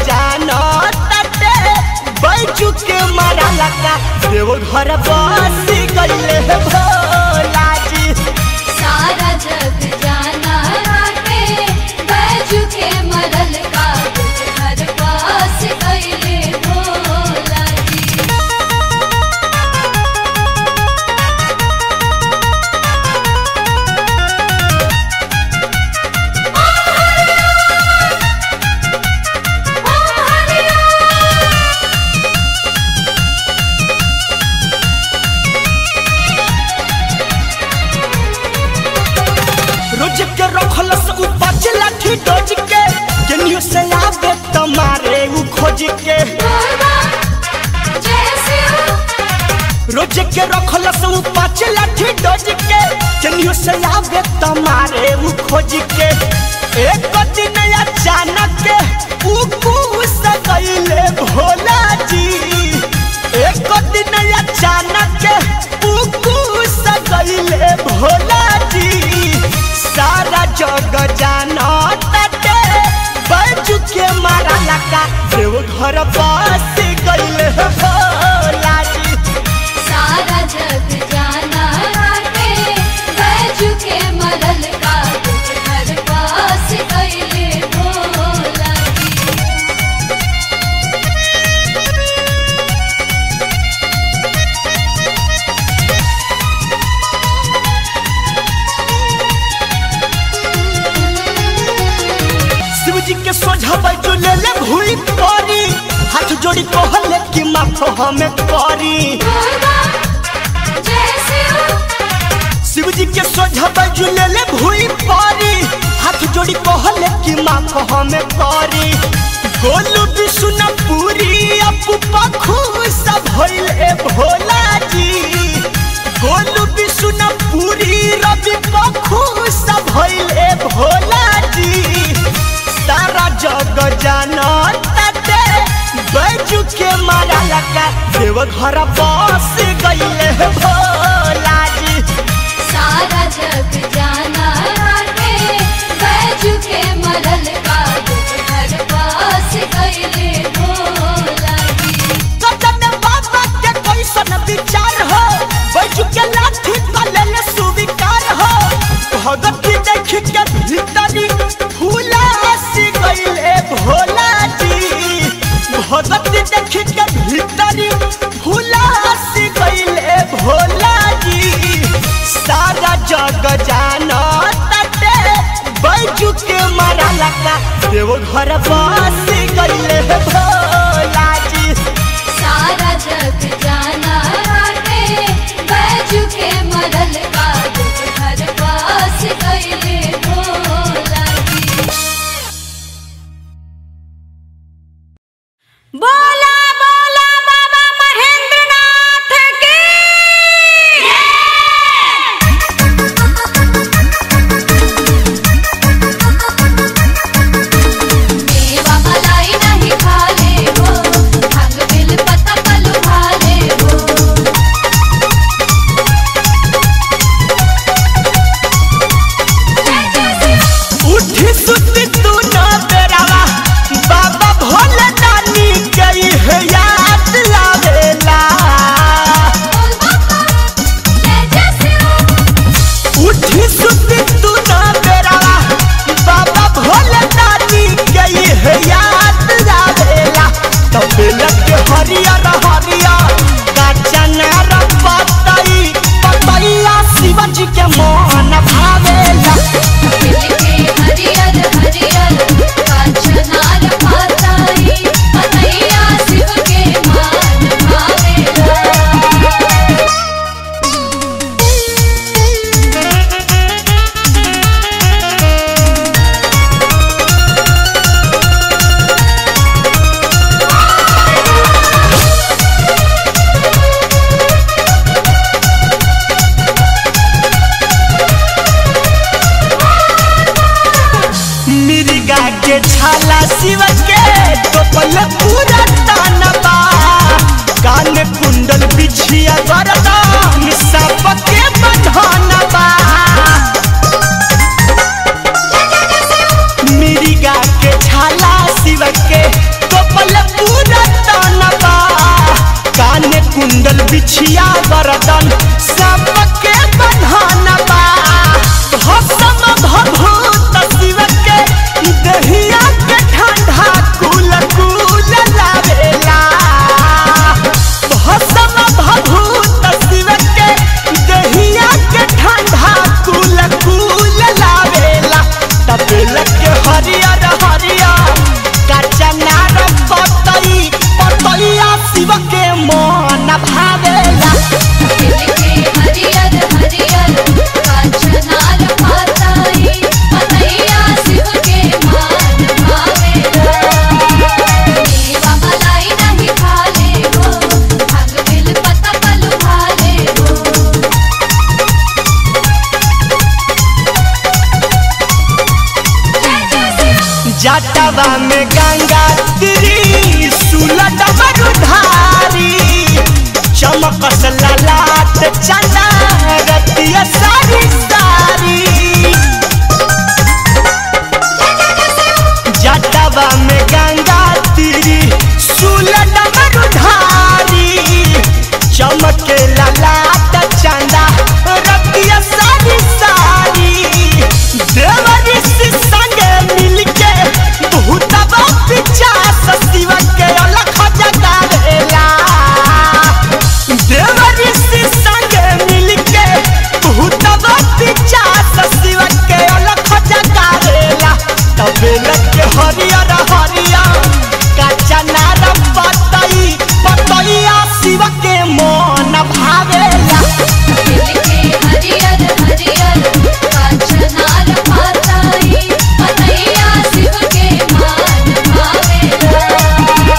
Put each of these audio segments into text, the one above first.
जानो तटे बैजू के मारा लगा देव घर बस गईले भोला जी। सारा जग जाना राटे बैजू के मरल का घर पास गईले भोला जी। रोज के रखलस उपज लाठी डोज के केनियो से आवे तमारे उ खोज के। रोज के रखलस उपज लाठी डोज के केनियो से आवे तमारे उ खोज के। एक दिन अचानक उ कुस गईले भोला जी। एक दिन अचानक उ कुस गईले भोला जी। सारा जग जानो तटे बैजू के मारा लगा देव घर बस गईले भोला जी। सारा जग जाना राटे बैजू के मरल का घर पास गईले भोला जी। शिवजी के सोझा बैजू ले ले भूई तोरी हाथ जोड़ी कहले कि माफ हमें करी। शिवजी के सोझा बैजू ले ले भूई तोरी हाथ जोड़ी कहले कि माफ हमें करी। गोलू बिशुनपुरी अपू खुश भइले भोला जी। गोलू बिशुनपुरी रवि खुश भइले भोला जी। सारा जग जानो तटे बैजू के मारा लगा देव घर बस गईले भोला जी। सारा जग जाना राटे बैजू के मरल का घर पास गईले भोला जी। कदम बाबा के कैसन विचार हो बैजू के लाठी तले सुविकार हो। भगती देख के भीतरी फूला हंसी गईले भोला जी। भगती देख के भीतरी फूला हंसी गईले भोला जी। सारा जग जानो तटे बैजू के मारा लगा देव घर बस गईले भोला जी। सारा जग जाना राटे बैजू के मरल का घर पास गईले भोला जी। बोला बोला बाबा महेंद्रनाथ की। मेवा मलाई नहीं खाले हो भांग बिल पत्ता पलू भाले हो। उठी सुती तू न बेरावा बाबा भोले दानी गई है याद लावेला। उठी सुती तू न बेरावा बाबा भोले दानी गई है याद लावेला। तबेलक के हरियर हरियर काचा नार पतई पतैया शिवजी के मन भावेला। हरियर हरियर कांचनार पाताई पतैया शिव के मान भावेला। मिर्गा के छाला शिव के टोपल पूरा तानबा। कान कुंडल बिछिया गरदा सब के बंधनबा। मिर्गा के छाला शिव के मुछिया गर्दन सबके बंधन बा भस्म भभूत शिव के दहिया के ठंडा कुल कुल लावेला भस्म भभूत शिव के दहिया के ठंडा कुल कुल लावेला तबेल के हरियर हरियर कच्चा नार पतई पतैया शिव के मन भावेला हरियर हरियर कांचनार पाताई पतैया शिव के मान भावेला मेवा मलाई नहीं खाले हो भांग बिल पत्ता पलू भाले हो जटवा में गंगा त्रिशूल डमरुधारी चमकस ललाट चंदा रतिया सारी सारी जटवा में गंगा त्रिशूल डमरुधारी चमके ललाट चंदा रतिया सारी सारी देवरी से संगे मिलके भूतवा पिचास शिव के अलख जगावेला देवरी से संगे मिलके भूतवा पिचास शिव के अलख जगावेला तबेल के हरियर हरियर कच्चा नार पतई पतैया शिव के मन भावेला हरियर हरियर कांचनार पाताई पतैया शिव के मान भावेला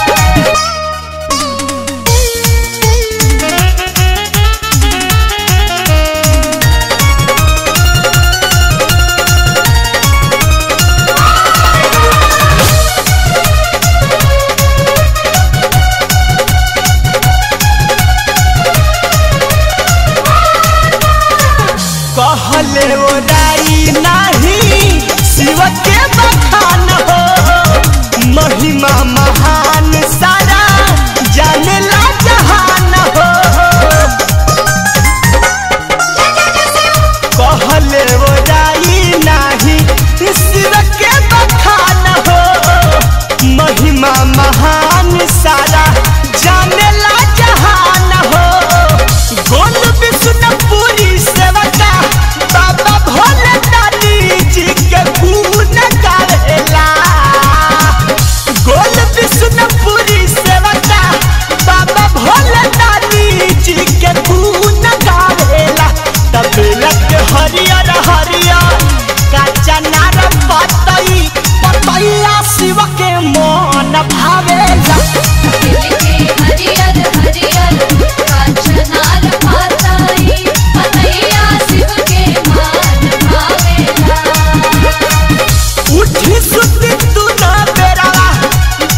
कहले ओराई नहीं शिव के बखान हो महिमा महान सारा जानेला जहान हो कहले ओराई नहीं शिव के बखान हो महिमा महान सारा जानेला जहान हो गोल विष्णुपुरी सेवका बाबा भोले दानी जी के गुण गावेला गोल विष्णुपुरी सेवका बाबा भोले दानी जी के गुण गावेला तबेल के हरियर हरियर कच्चा नार पतई पतैया शिव के मन भावेला हरियर हरियर कांचनार पाताई पतैया शिव के मान भावेला उठी सुती तू ना बेरावा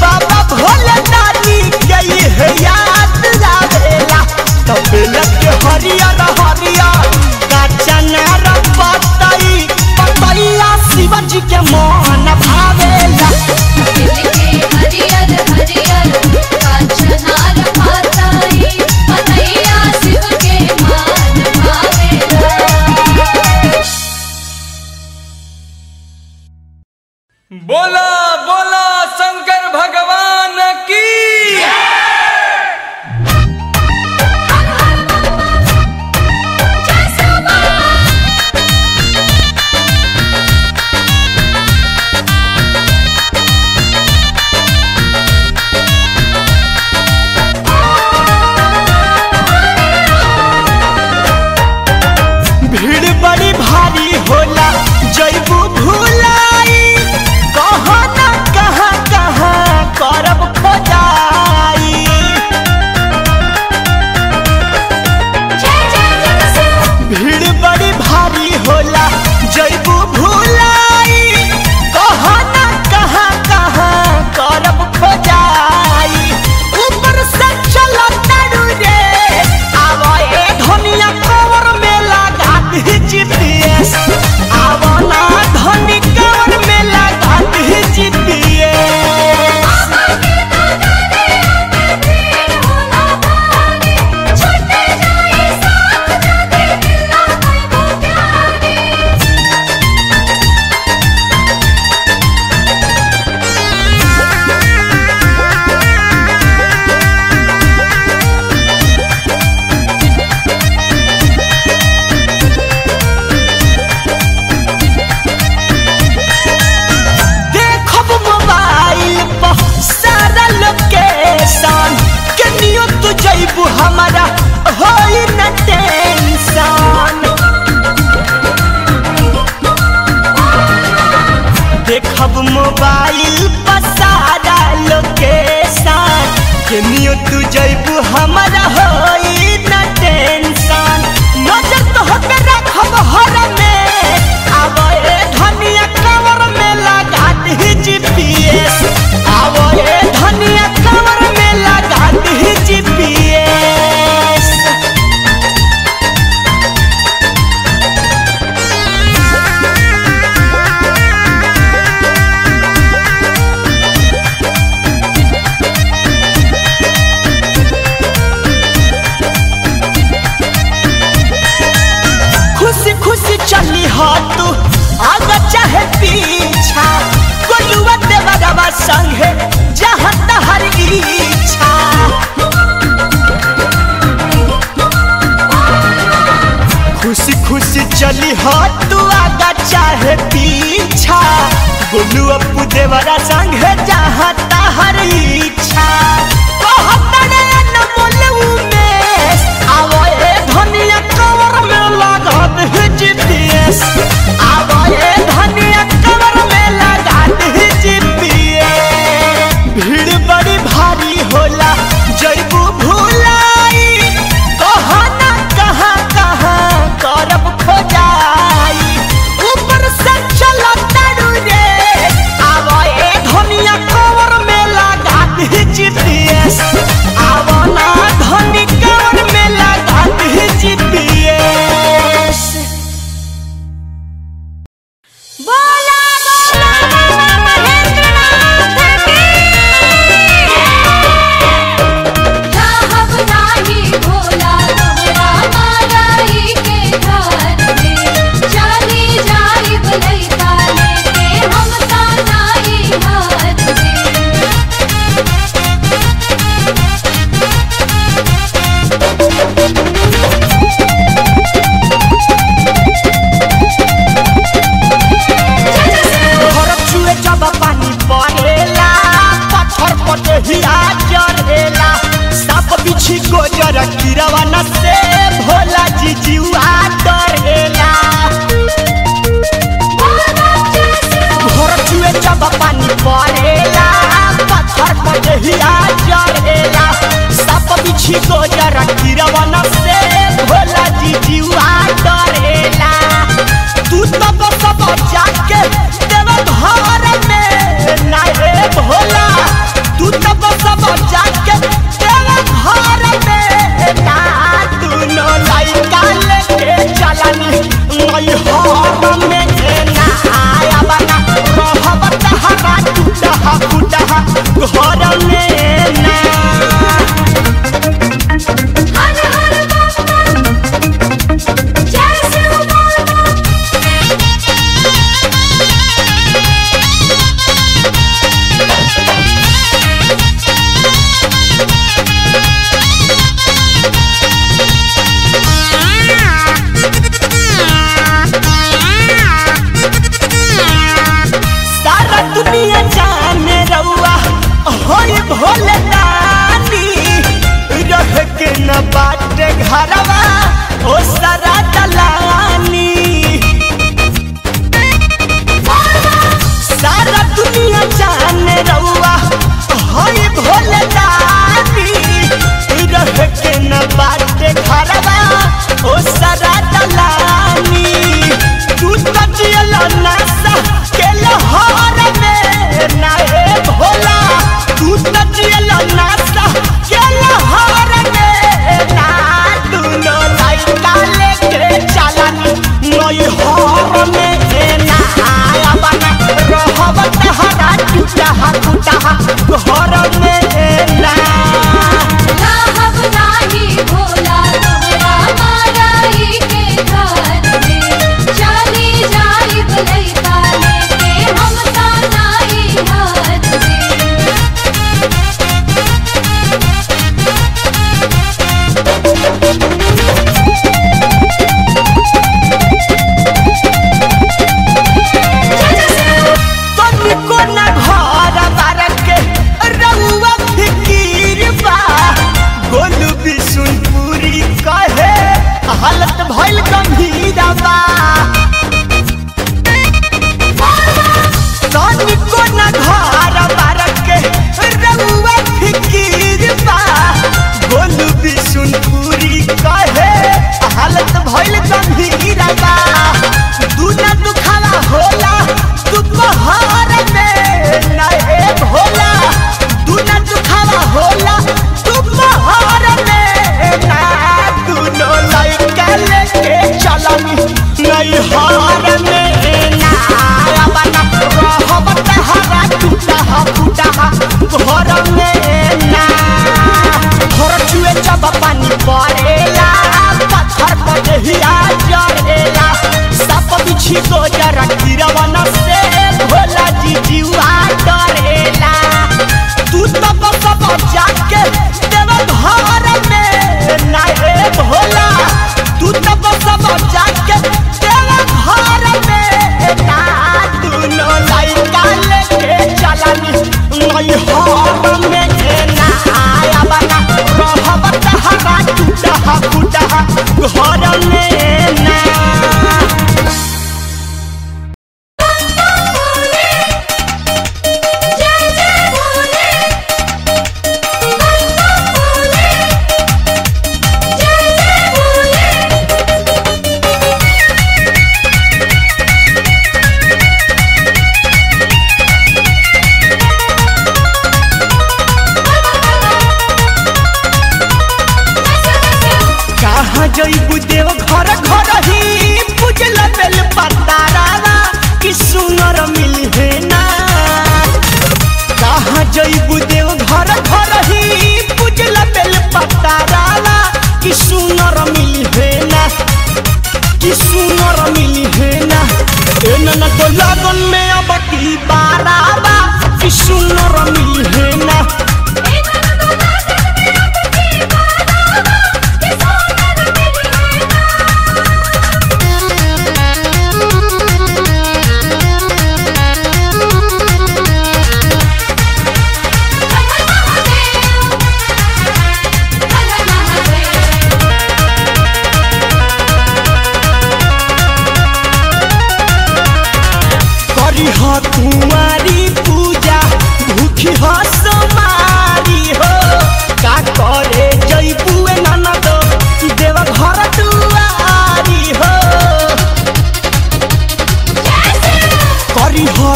बाबा भोले दानी गई है याद आवेला तबेल के हरियर हरियर कच्चा नार पतई पतैया शिव जी के मन भावेला हरियर हरियर कांचनार पाताई पतैया शिव के मान भावेला बोला बोला शंकर भगवान की भीड़ बड़ी भारी होला जैबू भुलाई कहाँ ना कहाँ कहाँ करब खोजाई भीड़ बड़ी भारी होला जैबू भुलाई कहाँ ना कहाँ कहाँ करब खोजाई ऊपर से चलो तारू रे आवा ए धनिया कवर में लगा दी GPS आवा ना धनी कवर में लगा दी GPS मोबाइल पसारा लोकेशन केनियो तू जइबू हमारा होई न टेंशन नजर तो होके रखब हर में आवो ए धनिया कवर में लगा दी जीपीएस आवो ए धनिया कवर में लगा दी जीपीएस खुशी खुशी चली हो तू आगे चाहे पीछा गोलुआ देवरवा संगे जहाँ तहर इच्छा खुशी खुशी चली हो तू आगे चाहे पीछा गोलुआ देवरा संगे जहाँ तहर इच्छा आवो ए धनिया कवर में लगा दी जीपीएस आवो ए धनिया कवर में लगा दी जीपीएस भीड़ बड़ी भारी होला जइबू भुलाई कहना कहाँ कहाँ करब खोजाई ऊपर से चला तारू रे आवो ए धनिया कवर में लगा दी जीपीएस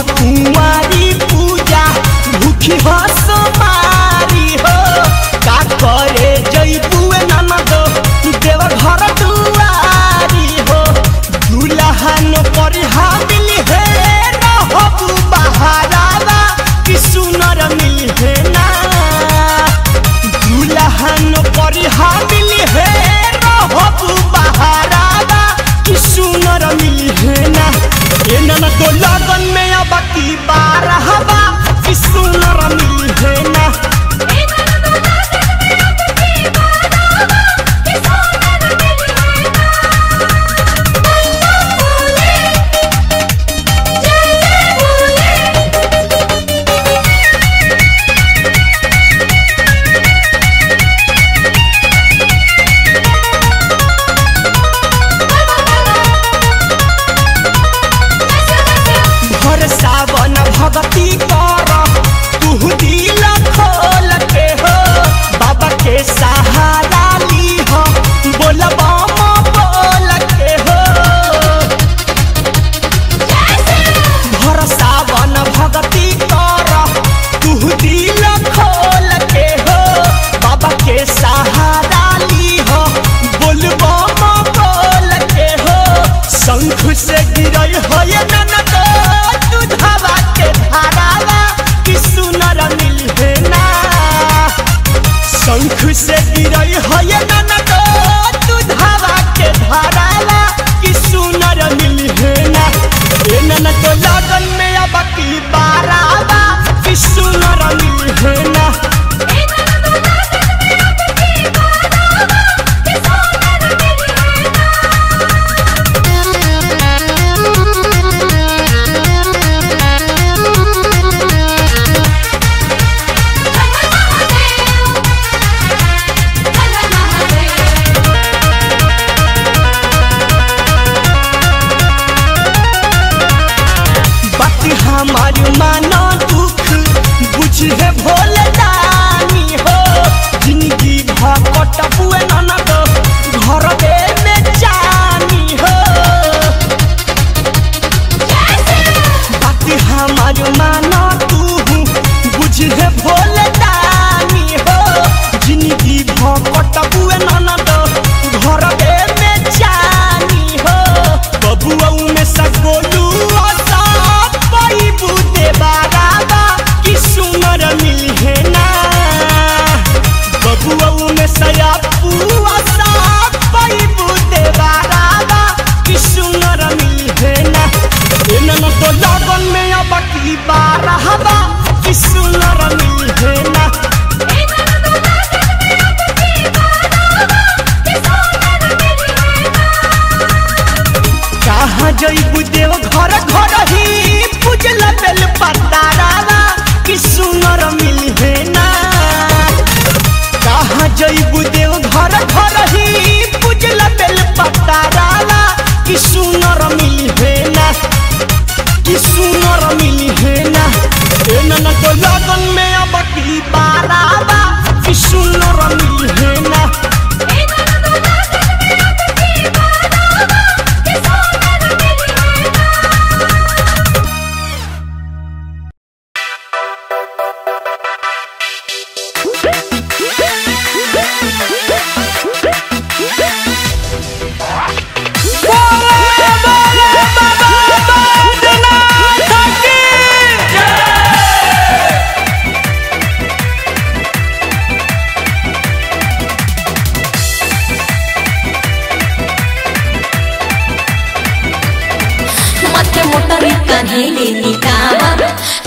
कुमारी पूजा भूखी हो सोमारी हो का करे जइबुए ननद देव घर दुआरी हो दुल्हन पर हामिल है रहबू बहारावा कि सुनर मिल है ना दुल्हन पर हामिल है रहबू बहारावा कि सुनर मिल है ना ए ननद तो लगन में अब की बार हवा कि सुनर मिल है ना सावन भगती कर तू दिल खोल के हो बाबा के सहारा ली हो बोलबा बोल के हो भर सावन भगती कर तू दिल खोल के हो बाबा के सहारा ली हो बोलबा बोल के हो शंख से गिरई हो ये ननद हवा के धारावा कि सुनर मिल है ना शंख से गिरई है ये ननद हवा के धारावा कि सुनर मिल है ना ए ननद लगन में अब की बारावा कि सुनर मिल है ना हमारी मानो दुख बुझे भोले दानी हो जिंदगी भकट हुए ननद घर में जानी हो बात हमारी मानो तू बुझे भोले दानी हो जिंदगी भकट हुए ननद घर में जानी हो बबुआ में सगोलू बूते बारावा कि सुनर मिल है ना बबुआ में सया पुआ साथ पाई बूते बारावा कि सुनर मिल है ना ए ननद तो लगन में अब की बारावा कि सुनर मिल है ना कहाँ जइबू देव घर घर ही पूजल बेल पतारावा कि सुनर मिल है ना कहाँ जइबू देव घर घर ही पूजल बेल पतारावा कि सुनर मिल है ना कि सुनर मिल है ना ए ननद तो लगन में अब की बारावा कि सुनर मिल है ना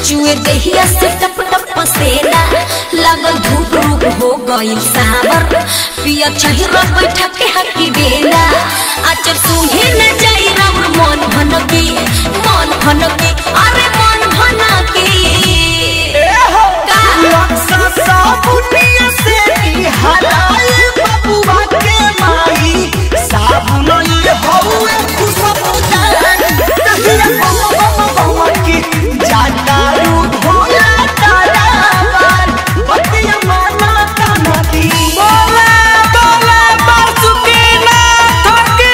चुए देहिया से टप टप पसेला लागल धूप रूप हो गई सावर पिया चहिरा बैठा के हकी बेला आचर सुहे न जाई राम मन भनकी अरे मन भनकी ए हो लक्ष्य साबुनिया से हराए बबुआ के माई साबुन ये होए खुशबू जान तहिया बम की जाता रू भोला तारा बार बतिया माना ताना दी बोला बोला बासुकी ना थकी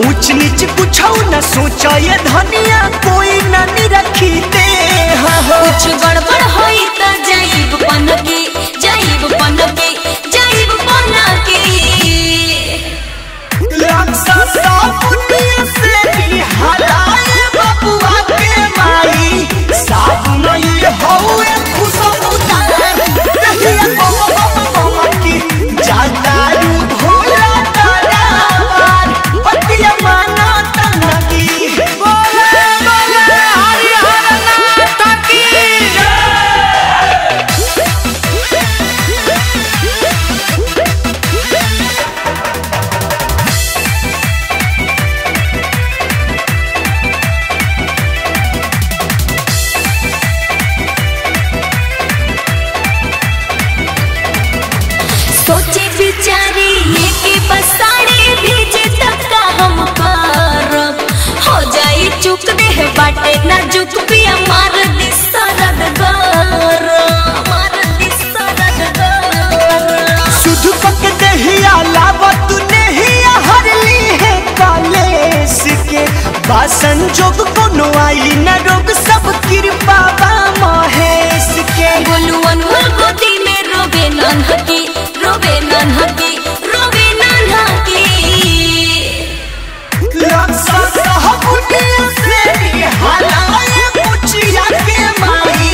ऊंच नीच कुछ न सोचा ये धनिया कोई न रखी दे कुछ गड़बड़ होई त जाइब पनकी जाइब पनकी जाइब पनकी राक्षसा पुनिया से भी हलाए बबुआ के माई साबुन ये होए खुशबू तार दहिया बम की जातारू भोला तारावार पतिया माना तनकी बोले बोले हरिहर नाथ की सोचे बिचारी ये के बसाड़ी भेजे तक का हम करब हो जाई चुक दे बाटे ना जुक पिया मार दी सरद गर मार दी सरद गर सुध पक दहिया लावत नहिया हरली है कलेस के बासन जोग कोनो आई न रोग सब कृपा बा महेश के बोलू अनमोल गोदी में रोवे नन्हकी रोवे नन्हकी रोवे नन्हकी राक्षसा पुनिया से भी हलाए मुछिया के माई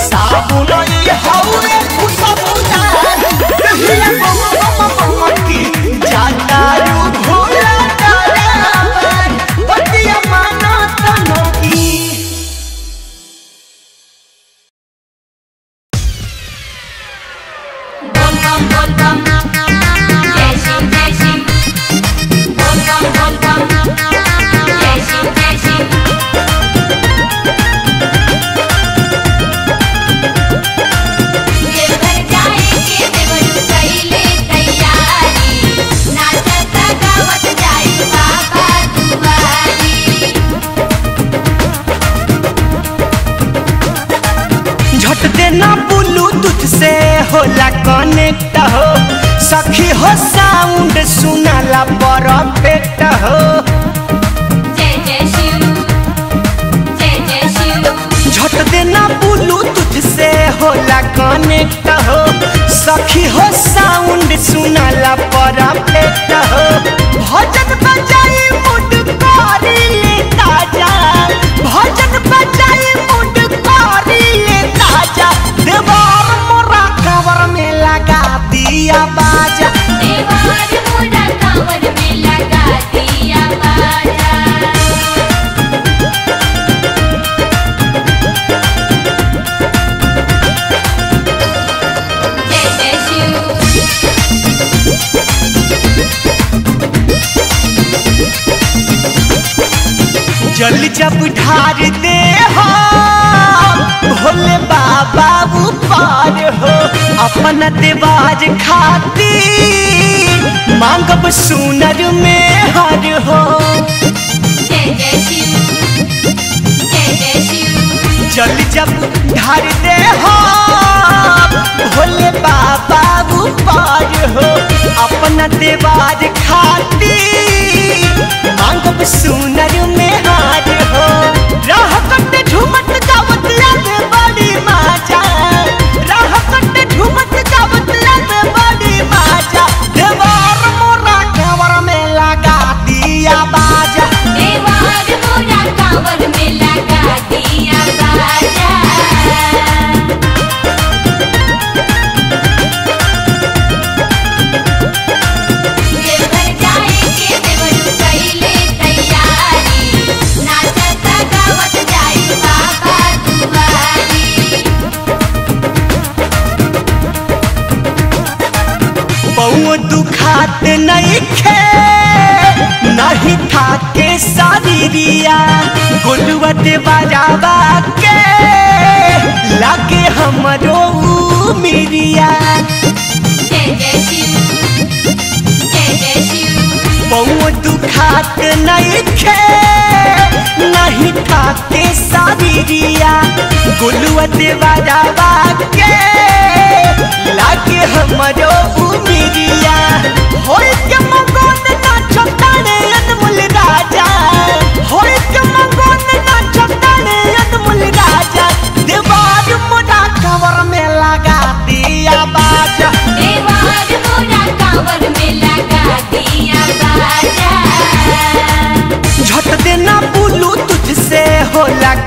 साबुन ये हौरे खुशबू तार दहिया बम की जातारू भोला तारावार पतिया माना तनकी बोल बम जय शिव जय शिव बोल बम जय शिव जय शिव देवघर जाएंगे देवरू कैले तैयारी नाचता गावत जाई बाबा दुआरी झट देना ब्लूटूथ से होला कनेक्ट हो सखी हो साउंड सुनाला परफेक्ट हो जय जय शिव जय जय शिव झट देना ब्लूटूथ से होला कनेक्ट हो सखी हो साउंड सुनाला परफेक्ट हो भजन बजाई मुड करी ले ताजा भजन बजाई मुड करी ले ताजा देवार मोरा कवर में लगा दिया बाजा देवार मोरा कांवर में लगा दिया बाजा जय जय शिव जल जब ढार दे हो भोले बाबा ऊपर हो अपना देवाज खाती मांगब सुनर में हर हो जय जय शिव जय जय शिव जल जब ढार दे हो भोले बाबा ऊपर हो अपना देवाज खाती मांगब सुनर में हार हो राह कट झूमत गावत लागे बड़ी माजा राह कट झूमत गावत लागे बड़ी माजा देवार मोरा कंवर में लगा दिया बाजा देवार मोरा कांवर में लगा दिया बाजा देवघर जाएंगे देवरू कैले तैयारी नाचता गावत जाई बाबा दुआरी बहु दुखात नहीं खे नहीं थाके शरीरिया गोलुआ देवारावा के लागे हमरो मिरिया जय जय शिव जय जय शिव बहु दुखात नहीं खे नहीं थाके शरीरिया गोलुआ देवारावा के लागे हमरो मिरिया होय के मगन ना छोटाने अनमोल राज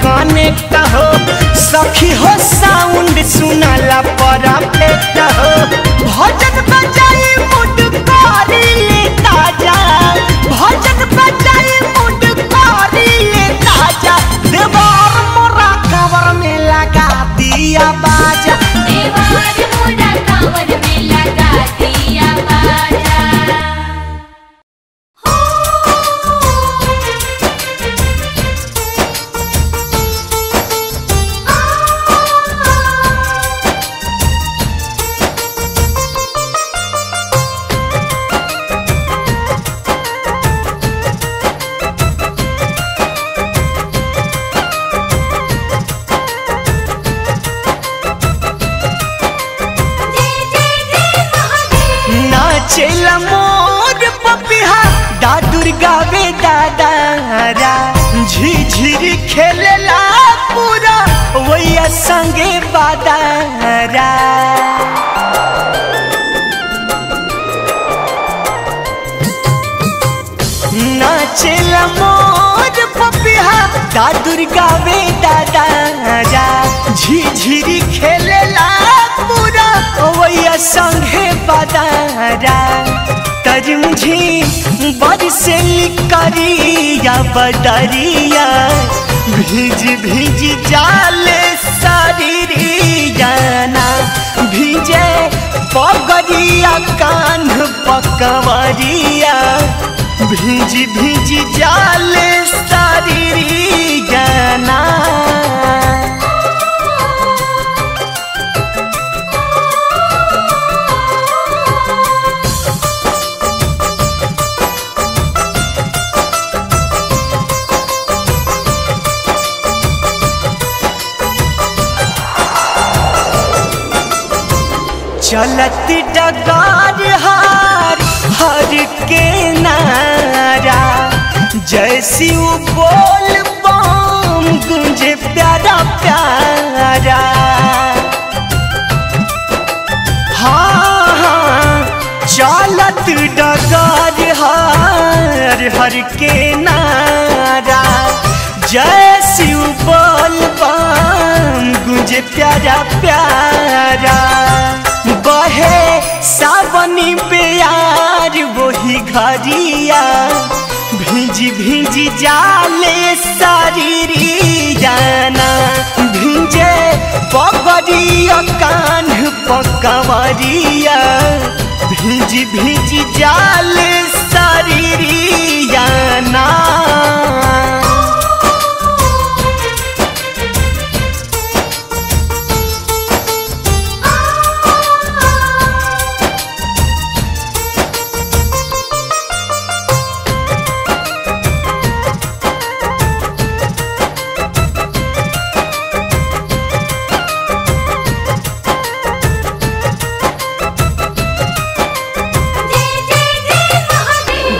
कनेक्ट हो सखी हो साउंड सुनाला परफेक्ट हो भजन बजाई मुड करी ले ताजा भजन बजाई मुड करी ले ताजा देवार मोरा कवर में लगा दिया बाजा देवार मोरा कवर में लगा दिया बाजा चेला मोर पपिहा दादुर गावे दादारा झिझिर खेलेला पूरा वैया संगे बादारा नाचेला मोर पपिहा दादुर गावे दादारा झिझिर खेलेला पूरा वैया संगे बादारा तरमुझी बरसे करिया बदरिया भीज भीज जाले शरीरिया ना भीजे पगरिया कान पकवरिया भीज भीज जाले शरीरिया ना चलत डगार हार हर के नारा जैसी वो बोल बम गुंजे प्यारा प्यारा हाँ हाँ चलत डगार हार हर के नारा जैसी वो बोल बम गुंजे प्यारा प्यारा बहे सावनी प्यार वही घरिया भीजी भीजी जाले शरीरिया ना भीजे पगड़िया कान पकवरिया भीजी भीजी जाले शरीरिया ना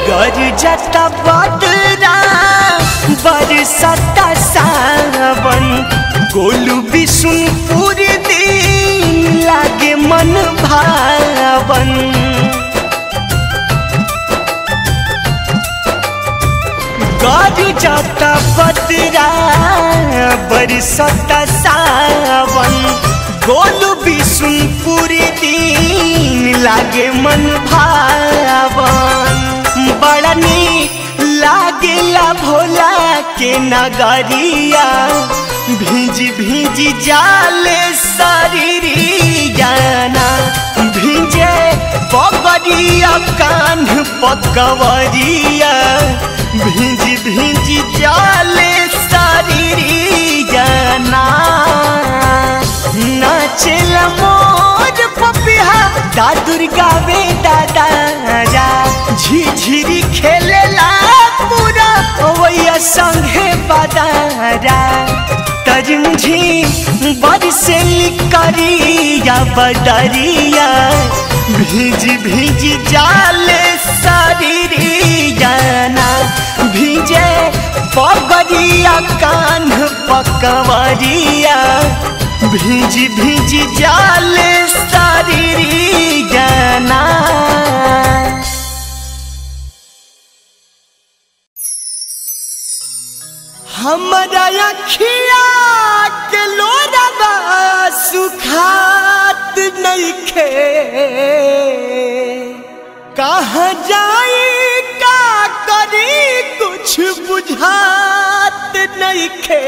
गरजता बदरा बरसता सावन गोलू बिशुनपुर दिन लागे मन भावन गरजता बदरा बरसता सावन गोलू बिशुनपुर दिन लागे मन भावन बड़ा नीक लागेला भोला के नगरिया भीज भीज जाले शरीरिया ना भीजे पगड़िया कान पकवरिया भीज भीज जाले शरीरिया ना नाचेला मोर पपिहा दादुर गावे दादारा झिझिरी खेलेला पूरा वैया संगे बादारा तरमुझी बरसे करिया बदरिया भीज भीज जाले शरीरिया ना भीजे पगड़िया कान पकवरिया भीज भीज जाले शरीरिया ना हमरा अखिया के लोरवा सुखात नइखे कहाँ जाई का करी कुछ बुझात नइखे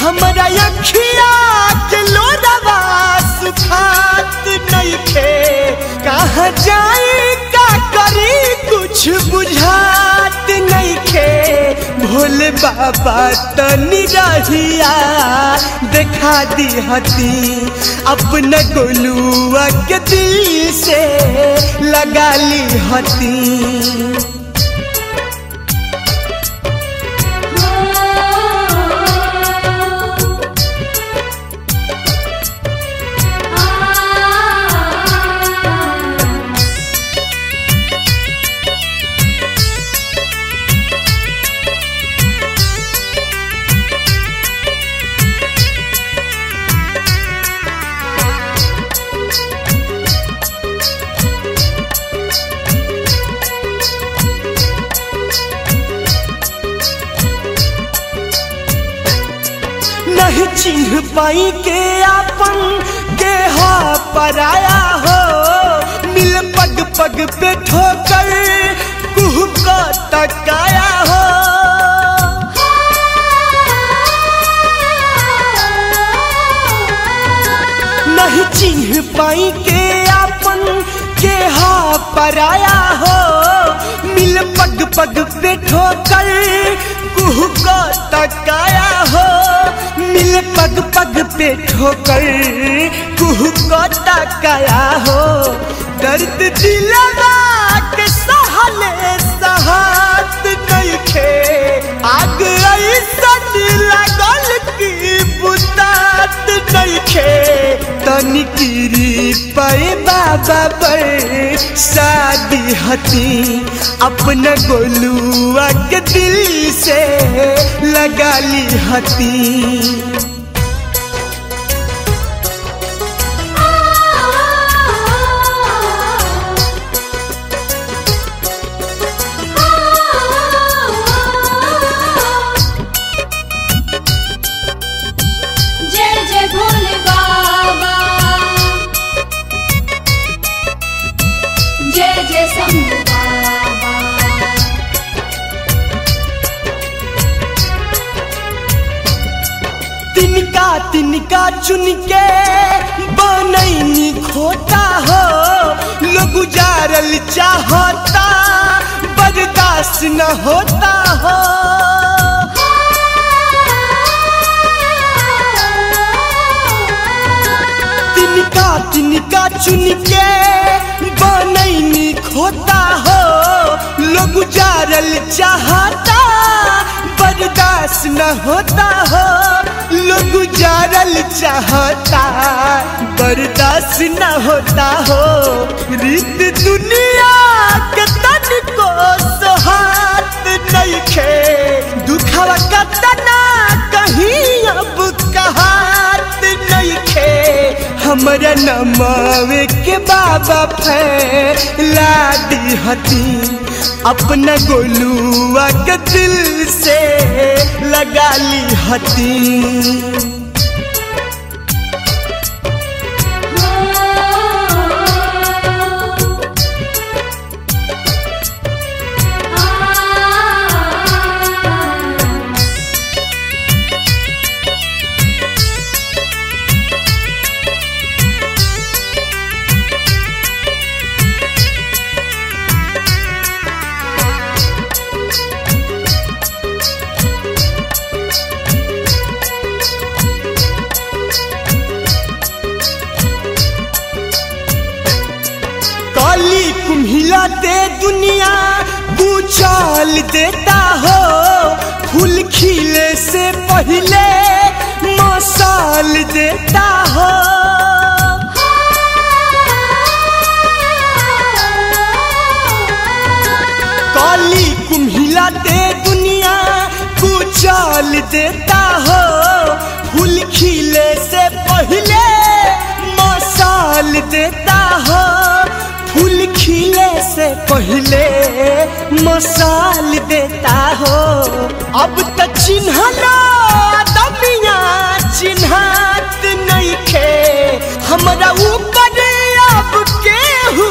हमरा अखिया के लोरवा सुखात नइखे कहाँ जाई का करी कुछ बुझात नइखे भोले बाबा तनी रहिया देखा दिहती अपने गोलुआ के दिल से लगा ली हती नहीं चिन्ह पाई के आपन के हा पराया हो मिल पग पग पे ठोकर कुह को तकाया हो नहीं चिन्ह पाई के आपन के हा पराया हो मिल पग पग पे ठोकर कुह को तकाया हो मिल पग पग पे ठोकर कुह को तकाया हो दर्द दिलवा के सहले सहात नइखे आग ऐसन लागल की बुतात नइखे तनी गिरी पे बाबा पर शादी हती अपना गोलुआ के दिल से लगा ली हती तिनका चुन के बनैनी खोता हो लोग गुजारल चाहता बर्दाश्त न होता हो तिनका चुन के बनैनी खोता हो लोग गुजारल चाहता बर्दाश्त न होता हो लोग गुजारल चाहता बर्दाश्त न होता हो रीत दुनिया के तन को सोहात नइखे दुखवा कतना कहीं अब कहात नइखे हमरा नमावे के बाबा फैला दी हती अपना गोलुआ के दिल से लगा ली हती कुम्हिलाते दुनिया कुचल देता हो पहले मसाल देता हो। काली कुम्हिला दे दुनिया कुचाल देता हो। फूल खिले से पहले मसाल देता हो। फूल खिले से पहले मसाल देता हो। अब तो चिन्हला दबिया चिन्हात नहीं खे हमरा ऊपर अब केहू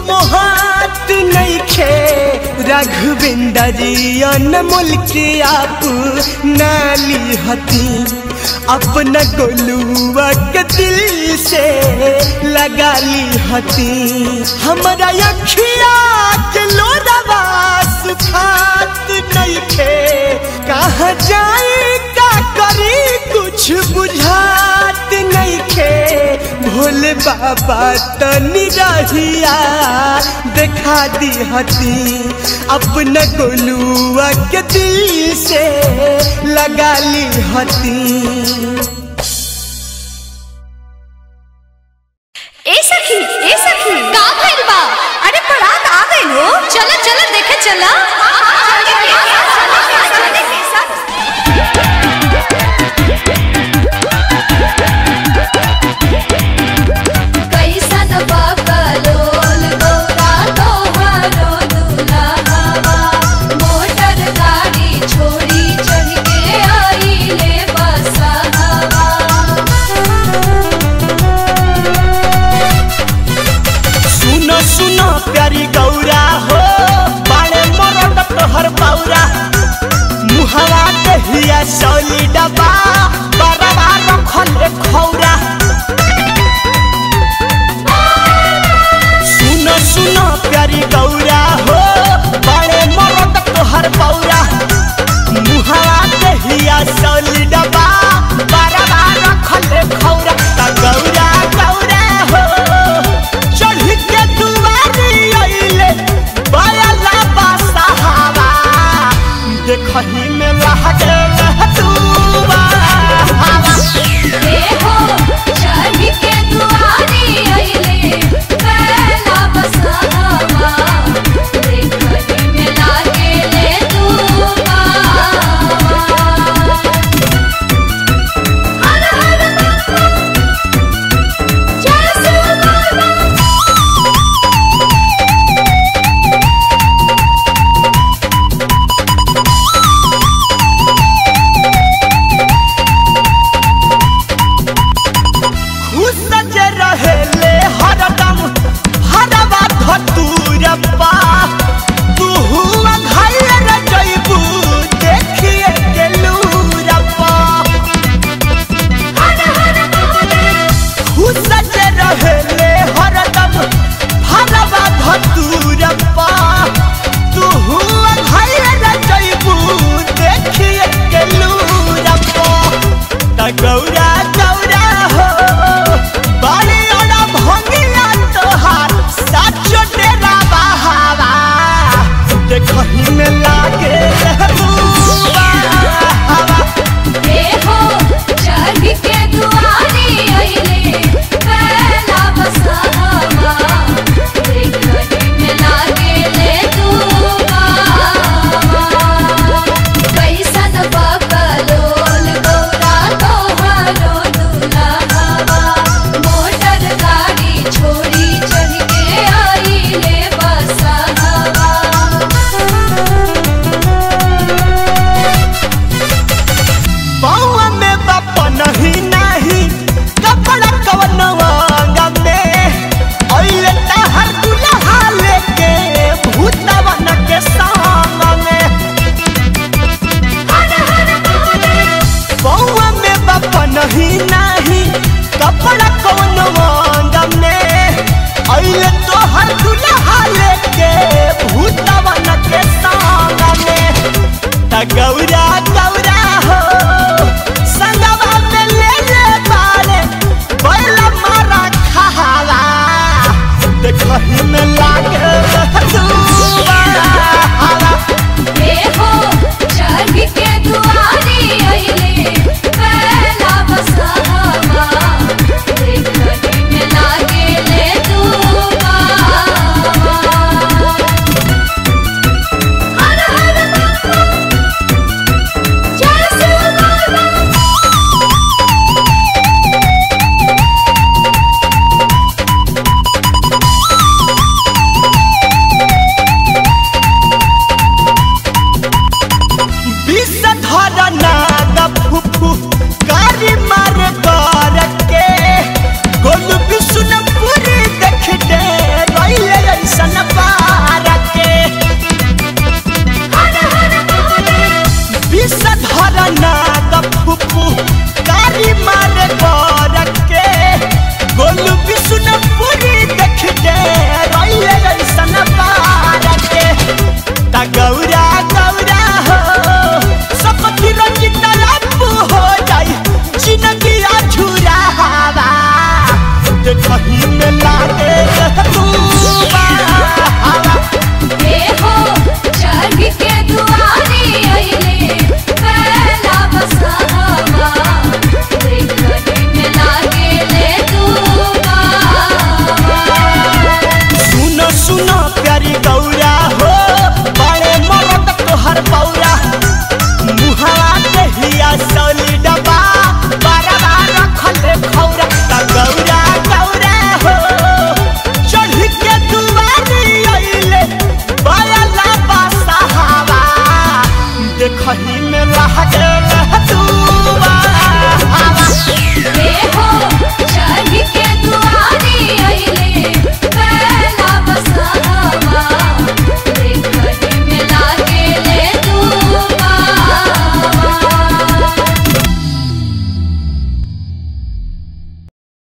मोहात नहीं खे। राघवेंद्र अनमोल के आप नाली हती अपना गोलुआ के दिल से लगा ली हती। हमारा अखिया के लोरवा सुखात नहीं खे कहाँ जाए का करी कुछ बुझात नहीं खे। भोले बाबा तनी रहिया देखा दी हती अपना गोलुआ के दिल से लगा ली हती। ए सखी का भइल बा? अरे बारात आ गइल हो, चला चला देखे चला।